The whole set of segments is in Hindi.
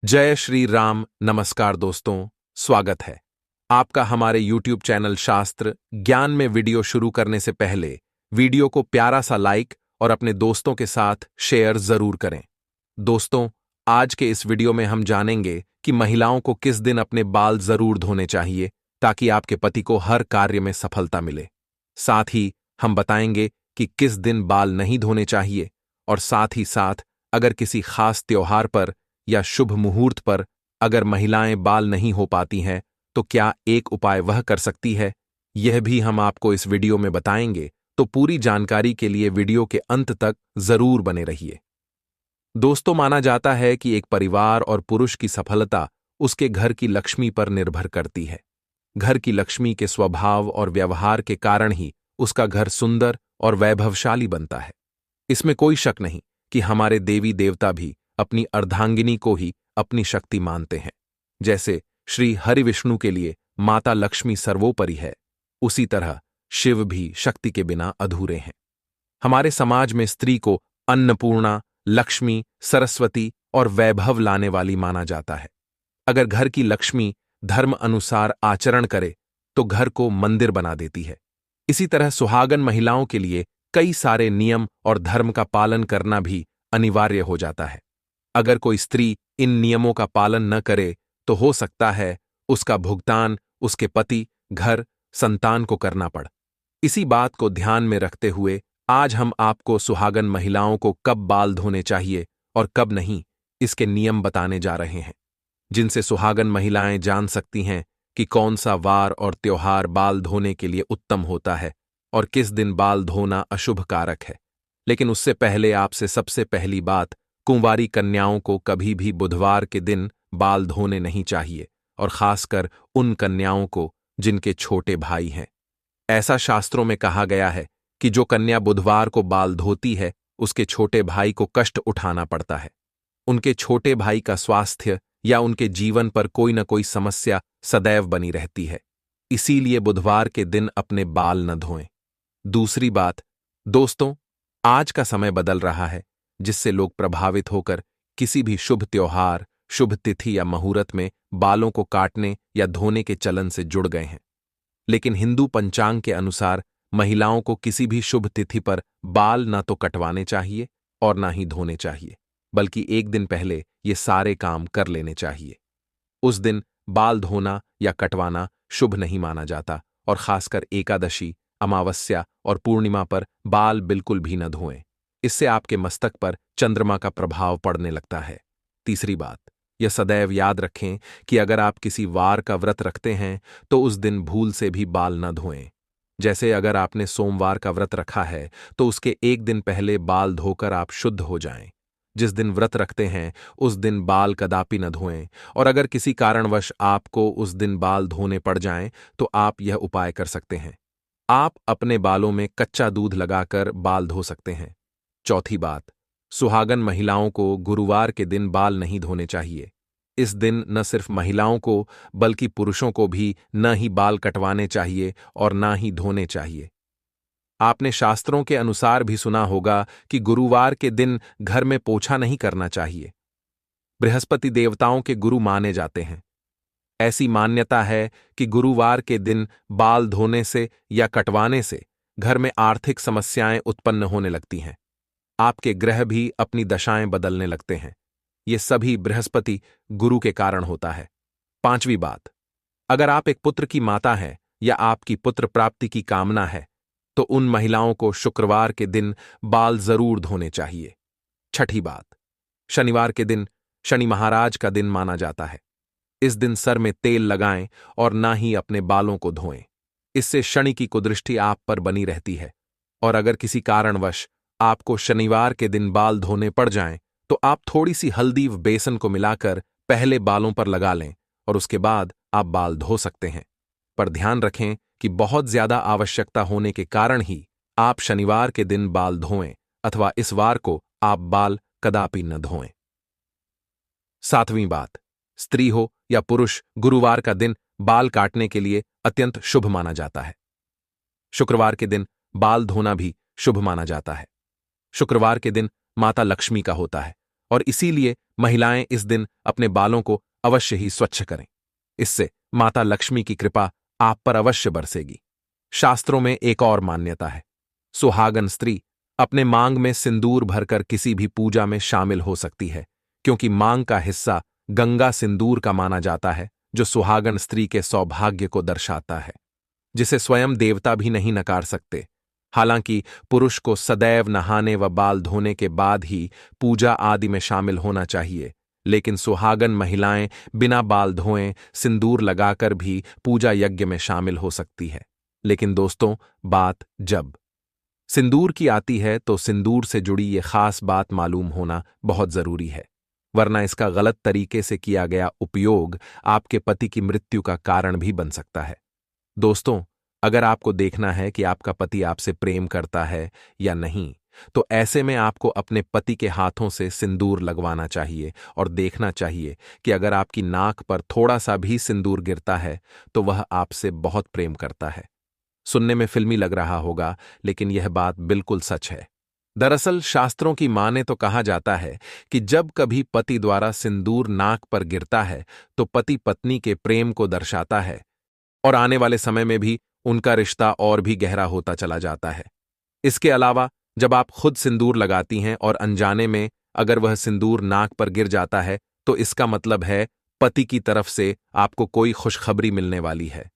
जय श्री राम। नमस्कार दोस्तों, स्वागत है आपका हमारे YouTube चैनल शास्त्र ज्ञान में। वीडियो शुरू करने से पहले वीडियो को प्यारा सा लाइक और अपने दोस्तों के साथ शेयर जरूर करें। दोस्तों, आज के इस वीडियो में हम जानेंगे कि महिलाओं को किस दिन अपने बाल जरूर धोने चाहिए ताकि आपके पति को हर कार्य में सफलता मिले। साथ ही हम बताएंगे कि किस दिन बाल नहीं धोने चाहिए, और साथ ही साथ अगर किसी खास त्योहार पर या शुभ मुहूर्त पर अगर महिलाएं बाल नहीं हो पाती हैं तो क्या एक उपाय वह कर सकती है, यह भी हम आपको इस वीडियो में बताएंगे। तो पूरी जानकारी के लिए वीडियो के अंत तक जरूर बने रहिए। दोस्तों, माना जाता है कि एक परिवार और पुरुष की सफलता उसके घर की लक्ष्मी पर निर्भर करती है। घर की लक्ष्मी के स्वभाव और व्यवहार के कारण ही उसका घर सुंदर और वैभवशाली बनता है। इसमें कोई शक नहीं कि हमारे देवी देवता भी अपनी अर्धांगिनी को ही अपनी शक्ति मानते हैं। जैसे श्री हरि विष्णु के लिए माता लक्ष्मी सर्वोपरि है, उसी तरह शिव भी शक्ति के बिना अधूरे हैं। हमारे समाज में स्त्री को अन्नपूर्णा, लक्ष्मी, सरस्वती और वैभव लाने वाली माना जाता है। अगर घर की लक्ष्मी धर्म अनुसार आचरण करे तो घर को मंदिर बना देती है। इसी तरह सुहागन महिलाओं के लिए कई सारे नियम और धर्म का पालन करना भी अनिवार्य हो जाता है। अगर कोई स्त्री इन नियमों का पालन न करे तो हो सकता है उसका भुगतान उसके पति, घर, संतान को करना पड़। इसी बात को ध्यान में रखते हुए आज हम आपको सुहागन महिलाओं को कब बाल धोने चाहिए और कब नहीं, इसके नियम बताने जा रहे हैं, जिनसे सुहागन महिलाएं जान सकती हैं कि कौन सा वार और त्योहार बाल धोने के लिए उत्तम होता है और किस दिन बाल धोना अशुभ कारक है। लेकिन उससे पहले आपसे सबसे पहली बात, कुंवारी कन्याओं को कभी भी बुधवार के दिन बाल धोने नहीं चाहिए, और खासकर उन कन्याओं को जिनके छोटे भाई हैं। ऐसा शास्त्रों में कहा गया है कि जो कन्या बुधवार को बाल धोती है उसके छोटे भाई को कष्ट उठाना पड़ता है। उनके छोटे भाई का स्वास्थ्य या उनके जीवन पर कोई न कोई समस्या सदैव बनी रहती है। इसीलिए बुधवार के दिन अपने बाल न धोएं। दूसरी बात, दोस्तों, आज का समय बदल रहा है, जिससे लोग प्रभावित होकर किसी भी शुभ त्योहार, शुभ तिथि या मुहूर्त में बालों को काटने या धोने के चलन से जुड़ गए हैं। लेकिन हिंदू पंचांग के अनुसार महिलाओं को किसी भी शुभ तिथि पर बाल ना तो कटवाने चाहिए और ना ही धोने चाहिए, बल्कि एक दिन पहले ये सारे काम कर लेने चाहिए। उस दिन बाल धोना या कटवाना शुभ नहीं माना जाता, और खासकर एकादशी, अमावस्या और पूर्णिमा पर बाल बिल्कुल भी न धोएं। इससे आपके मस्तक पर चंद्रमा का प्रभाव पड़ने लगता है। तीसरी बात, यह सदैव याद रखें कि अगर आप किसी वार का व्रत रखते हैं तो उस दिन भूल से भी बाल न धोएं। जैसे अगर आपने सोमवार का व्रत रखा है तो उसके एक दिन पहले बाल धोकर आप शुद्ध हो जाएं। जिस दिन व्रत रखते हैं उस दिन बाल कदापि न धोएं, और अगर किसी कारणवश आपको उस दिन बाल धोने पड़ जाएं तो आप यह उपाय कर सकते हैं। आप अपने बालों में कच्चा दूध लगाकर बाल धो सकते हैं। चौथी बात, सुहागन महिलाओं को गुरुवार के दिन बाल नहीं धोने चाहिए। इस दिन न सिर्फ महिलाओं को बल्कि पुरुषों को भी न ही बाल कटवाने चाहिए और न ही धोने चाहिए। आपने शास्त्रों के अनुसार भी सुना होगा कि गुरुवार के दिन घर में पोछा नहीं करना चाहिए। बृहस्पति देवताओं के गुरु माने जाते हैं। ऐसी मान्यता है कि गुरुवार के दिन बाल धोने से या कटवाने से घर में आर्थिक समस्याएं उत्पन्न होने लगती हैं। आपके ग्रह भी अपनी दशाएं बदलने लगते हैं। ये सभी बृहस्पति गुरु के कारण होता है। पांचवी बात, अगर आप एक पुत्र की माता हैं या आपकी पुत्र प्राप्ति की कामना है तो उन महिलाओं को शुक्रवार के दिन बाल जरूर धोने चाहिए। छठी बात, शनिवार के दिन शनि महाराज का दिन माना जाता है। इस दिन सर में तेल लगाएं और ना ही अपने बालों को धोएं। इससे शनि की कुदृष्टि आप पर बनी रहती है, और अगर किसी कारणवश आपको शनिवार के दिन बाल धोने पड़ जाएं तो आप थोड़ी सी हल्दी व बेसन को मिलाकर पहले बालों पर लगा लें और उसके बाद आप बाल धो सकते हैं। पर ध्यान रखें कि बहुत ज्यादा आवश्यकता होने के कारण ही आप शनिवार के दिन बाल धोएं, अथवा इस वार को आप बाल कदापि न धोएं। सातवीं बात, स्त्री हो या पुरुष, गुरुवार का दिन बाल काटने के लिए अत्यंत शुभ माना जाता है। शुक्रवार के दिन बाल धोना भी शुभ माना जाता है। शुक्रवार के दिन माता लक्ष्मी का होता है और इसीलिए महिलाएं इस दिन अपने बालों को अवश्य ही स्वच्छ करें। इससे माता लक्ष्मी की कृपा आप पर अवश्य बरसेगी। शास्त्रों में एक और मान्यता है। सुहागन स्त्री अपने मांग में सिंदूर भरकर किसी भी पूजा में शामिल हो सकती है, क्योंकि मांग का हिस्सा गंगा सिंदूर का माना जाता है, जो सुहागन स्त्री के सौभाग्य को दर्शाता है, जिसे स्वयं देवता भी नहीं नकार सकते। हालांकि पुरुष को सदैव नहाने व बाल धोने के बाद ही पूजा आदि में शामिल होना चाहिए, लेकिन सुहागन महिलाएं बिना बाल धोए सिंदूर लगाकर भी पूजा यज्ञ में शामिल हो सकती है। लेकिन दोस्तों, बात जब सिंदूर की आती है तो सिंदूर से जुड़ी ये खास बात मालूम होना बहुत जरूरी है, वरना इसका गलत तरीके से किया गया उपयोग आपके पति की मृत्यु का कारण भी बन सकता है। दोस्तों, अगर आपको देखना है कि आपका पति आपसे प्रेम करता है या नहीं, तो ऐसे में आपको अपने पति के हाथों से सिंदूर लगवाना चाहिए और देखना चाहिए कि अगर आपकी नाक पर थोड़ा सा भी सिंदूर गिरता है तो वह आपसे बहुत प्रेम करता है। सुनने में फिल्मी लग रहा होगा, लेकिन यह बात बिल्कुल सच है। दरअसल शास्त्रों की माने तो कहा जाता है कि जब कभी पति द्वारा सिंदूर नाक पर गिरता है तो पति पत्नी के प्रेम को दर्शाता है और आने वाले समय में भी उनका रिश्ता और भी गहरा होता चला जाता है। इसके अलावा जब आप खुद सिंदूर लगाती हैं और अनजाने में अगर वह सिंदूर नाक पर गिर जाता है तो इसका मतलब है पति की तरफ से आपको कोई खुशखबरी मिलने वाली है।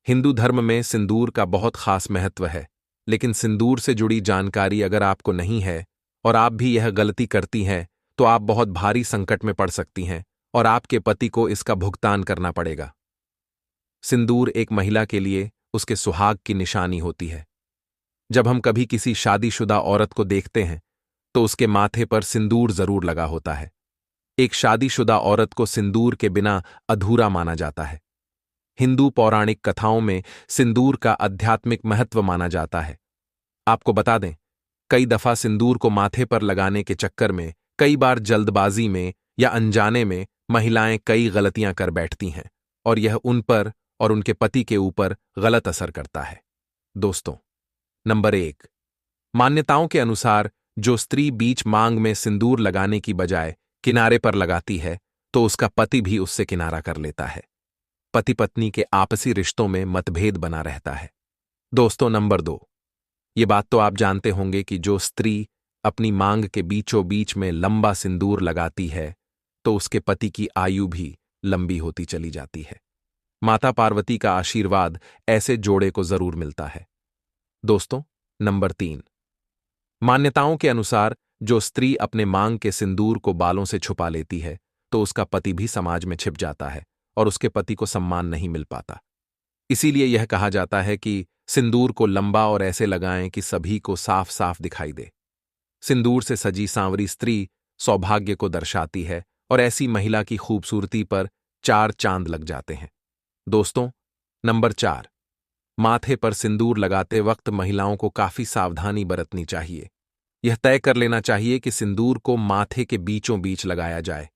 हिंदू धर्म में सिंदूर का बहुत खास महत्व है, लेकिन सिंदूर से जुड़ी जानकारी अगर आपको नहीं है और आप भी यह गलती करती हैं तो आप बहुत भारी संकट में पड़ सकती हैं और आपके पति को इसका भुगतान करना पड़ेगा। सिंदूर एक महिला के लिए उसके सुहाग की निशानी होती है। जब हम कभी किसी शादीशुदा औरत को देखते हैं तो उसके माथे पर सिंदूर जरूर लगा होता है। एक शादीशुदा औरत को सिंदूर के बिना अधूरा माना जाता है। हिंदू पौराणिक कथाओं में सिंदूर का आध्यात्मिक महत्व माना जाता है। आपको बता दें, कई दफा सिंदूर को माथे पर लगाने के चक्कर में, कई बार जल्दबाजी में या अनजाने में महिलाएं कई गलतियां कर बैठती हैं और यह उन पर और उनके पति के ऊपर गलत असर करता है। दोस्तों, नंबर 1, मान्यताओं के अनुसार जो स्त्री बीच मांग में सिंदूर लगाने की बजाय किनारे पर लगाती है तो उसका पति भी उससे किनारा कर लेता है। पति पत्नी के आपसी रिश्तों में मतभेद बना रहता है। दोस्तों, नंबर 2, ये बात तो आप जानते होंगे कि जो स्त्री अपनी मांग के बीचों बीच में लंबा सिंदूर लगाती है तो उसके पति की आयु भी लंबी होती चली जाती है। माता पार्वती का आशीर्वाद ऐसे जोड़े को जरूर मिलता है। दोस्तों, नंबर 3, मान्यताओं के अनुसार जो स्त्री अपने मांग के सिंदूर को बालों से छुपा लेती है तो उसका पति भी समाज में छिप जाता है और उसके पति को सम्मान नहीं मिल पाता। इसीलिए यह कहा जाता है कि सिंदूर को लंबा और ऐसे लगाएं कि सभी को साफ साफ दिखाई दे। सिंदूर से सजी सांवरी स्त्री सौभाग्य को दर्शाती है और ऐसी महिला की खूबसूरती पर 4 चांद लग जाते हैं। दोस्तों, नंबर 4, माथे पर सिंदूर लगाते वक्त महिलाओं को काफी सावधानी बरतनी चाहिए। यह तय कर लेना चाहिए कि सिंदूर को माथे के बीचों बीच लगाया जाए।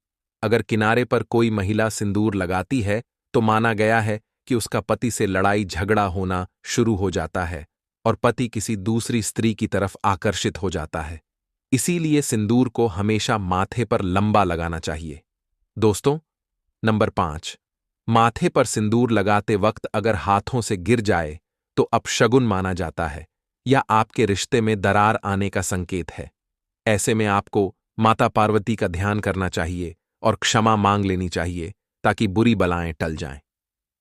अगर किनारे पर कोई महिला सिंदूर लगाती है तो माना गया है कि उसका पति से लड़ाई झगड़ा होना शुरू हो जाता है और पति किसी दूसरी स्त्री की तरफ आकर्षित हो जाता है। इसीलिए सिंदूर को हमेशा माथे पर लंबा लगाना चाहिए। दोस्तों, नंबर 5, माथे पर सिंदूर लगाते वक्त अगर हाथों से गिर जाए तो अपशगुन माना जाता है या आपके रिश्ते में दरार आने का संकेत है। ऐसे में आपको माता पार्वती का ध्यान करना चाहिए और क्षमा मांग लेनी चाहिए ताकि बुरी बलाएं टल जाएं।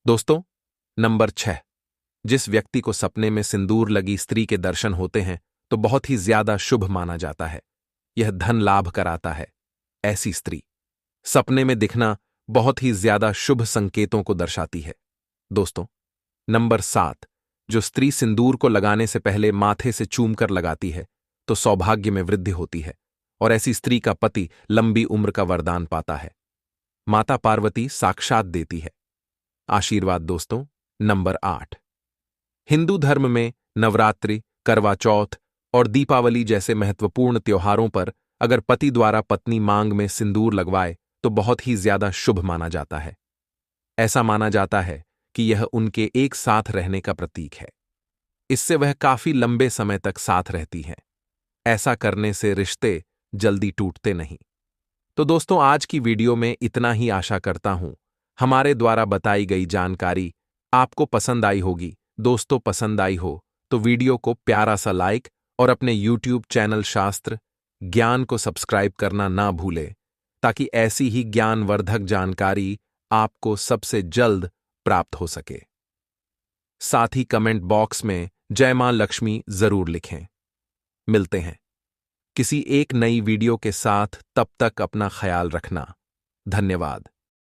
दोस्तों, नंबर 6, जिस व्यक्ति को सपने में सिंदूर लगी स्त्री के दर्शन होते हैं तो बहुत ही ज्यादा शुभ माना जाता है। यह धन लाभ कराता है। ऐसी स्त्री सपने में दिखना बहुत ही ज्यादा शुभ संकेतों को दर्शाती है। दोस्तों, नंबर 7, जो स्त्री सिंदूर को लगाने से पहले माथे से चूम कर लगाती है तो सौभाग्य में वृद्धि होती है और ऐसी स्त्री का पति लंबी उम्र का वरदान पाता है। माता पार्वती साक्षात देती है आशीर्वाद। दोस्तों, नंबर 8, हिंदू धर्म में नवरात्रि, करवा चौथ और दीपावली जैसे महत्वपूर्ण त्योहारों पर अगर पति द्वारा पत्नी मांग में सिंदूर लगवाए तो बहुत ही ज्यादा शुभ माना जाता है। ऐसा माना जाता है कि यह उनके एक साथ रहने का प्रतीक है। इससे वह काफी लंबे समय तक साथ रहती हैं। ऐसा करने से रिश्ते जल्दी टूटते नहीं। तो दोस्तों, आज की वीडियो में इतना ही। आशा करता हूं हमारे द्वारा बताई गई जानकारी आपको पसंद आई होगी। दोस्तों, पसंद आई हो तो वीडियो को प्यारा सा लाइक और अपने यूट्यूब चैनल शास्त्र ज्ञान को सब्सक्राइब करना ना भूले, ताकि ऐसी ही ज्ञानवर्धक जानकारी आपको सबसे जल्द प्राप्त हो सके। साथ ही कमेंट बॉक्स में जय मां लक्ष्मी जरूर लिखें। मिलते हैं किसी एक नई वीडियो के साथ, तब तक अपना ख्याल रखना। धन्यवाद।